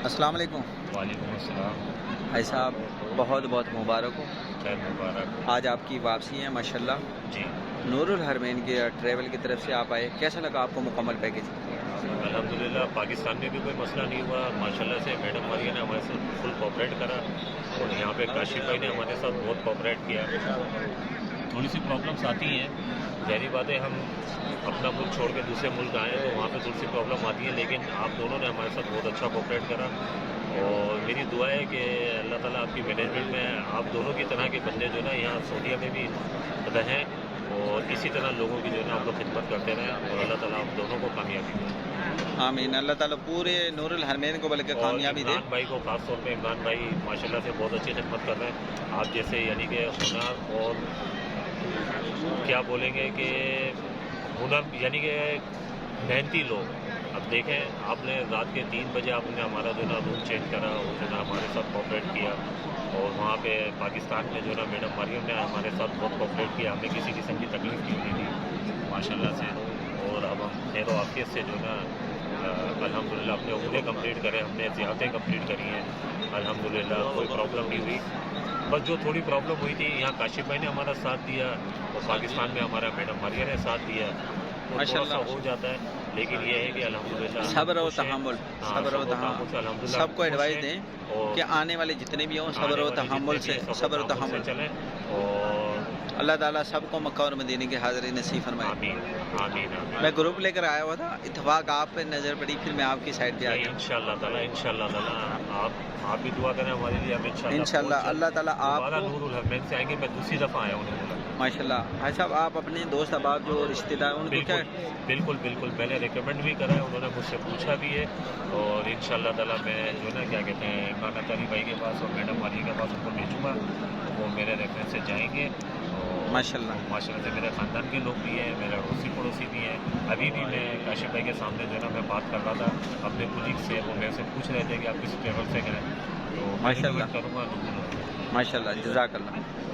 अस्सलाम वालेकुम। वालेकुम अस्सलाम। भाई साहब बहुत बहुत मुबारक हो। खैर मुबारक। आज आपकी वापसी है माशाल्लाह। जी नूरुल हरमैन के ट्रैवल की तरफ से आप आए, कैसा लगा आपको मुकम्मल पैकेज? अल्हम्दुलिल्लाह पाकिस्तान में भी कोई मसला नहीं हुआ माशाल्लाह से। मैडम मारिया ने हमारे साथ फुल कोऑपरेट करा और यहाँ पे काशिफ भाई ने हमारे साथ बहुत कोऑपरेट किया। थोड़ी सी प्रॉब्लम्स आती हैं, ज़ाहिर बात है, हम अपना मुल्क छोड़ के दूसरे मुल्क आए हैं तो वहाँ पे थोड़ी सी प्रॉब्लम आती है, लेकिन आप दोनों ने हमारे साथ बहुत अच्छा कोऑपरेट करा। और मेरी दुआ है कि अल्लाह ताला आपकी मैनेजमेंट में आप दोनों की तरह के बंदे जो है ना यहाँ सऊदीया में भी रहें और इसी तरह लोगों की जो है ना आप लोग खिदमत करते रहें और अल्लाह ताला आप दोनों को कामयाबी दे। आमीन। अल्लाह ताला पूरे नूरुल हरमैन को बल्कि और कामयाबी दे। इमरान भाई को खास तौर पे, इमरान भाई माशाल्लाह से बहुत अच्छी खिदमत कर रहे हैं। आप जैसे यानी कि हुनर और क्या बोलेंगे कि हुनर यानी कि मेहनती लोग। अब देखें, आपने रात के 3 बजे आपने हमारा जो ना रूम चेंज करा और जो ना हमारे साथ कोऑपरेट किया और वहाँ पे पाकिस्तान में जो ना मैडम मरियम ने हमारे साथ बहुत कोऑपरेट किया, हमें किसी किस्म की तकलीफ की नहीं थी माशाल्लाह से। और अब हम खैर व आफियत से जो ना अल्हम्दुलिल्लाह अपने उम्रे कंप्लीट करें, हमने ज़ियारतें कंप्लीट करी हैं अल्हम्दुलिल्लाह, कोई प्रॉब्लम नहीं हुई। बस जो थोड़ी प्रॉब्लम हुई थी, यहाँ काशिफ भाई ने हमारा साथ दिया और पाकिस्तान में हमारा मैडम मरियम ने साथ दिया, तो थोड़ा सा माशाल्लाह हो जाता है। लेकिन ये है कि अल्हम्दुलिल्लाह सब्र और खुश हैं। तहम्मुल, हाँ, सब्र और सब्र तहम्मुल से अल्हम्दुलिल्लाह सबको खुश एडवाइस हैं दें और कि आने वाले जितने भी हों आने सब्र और वाले तहम्मुल जितने से, भी सब्र और तहम्मुल तहम्मुल से चलें और अल्लाह ताला सबको मक्का और मदीने की हाज़िरी नसीब फरमाए। आमीन आमीन आमीन। मैं ग्रुप लेकर आया हुआ था, इत्तेफाक आप पे नज़र पड़ी, फिर मैं आपकी साइड पे आ गया। इंशाअल्लाह ताला आप भी दुआ करें हमारे लिए। हम इंशाअल्लाह अल्लाह ताला दोबारा आपको नूरुल हरमैन से आएंगे। मैं दूसरी दफ़ा आया हूँ माशाल्लाह। भाई साहब आप अपने दोस्त अहबाब जो रिश्तेदार उनको क्या? बिल्कुल बिल्कुल मैंने रिकमेंड भी करा है, उन्होंने मुझसे पूछा भी है और इंशाअल्लाह ताला मैं जो है ना क्या कहते हैं इमरान अतारी भाई के पास और मैडम वाली के पास उनको भेजूँगा, वो मेरे रेफरेंस से जाएंगे। और माशाल्लाह से मेरे ख़ानदान के लोग भी हैं, मेरे अड़ोसी पड़ोसी भी हैं। अभी भी मैं काशिफ भाई के सामने जो है ना मैं बात कर रहा था अपने कुलीग से, वो मेरे से पूछ रहे थे कि आप किस ट्रेवल से गए, तो मैं माशाल्लाह recommend करूँगा। माशाल्लाह जज़ाकल्लाह।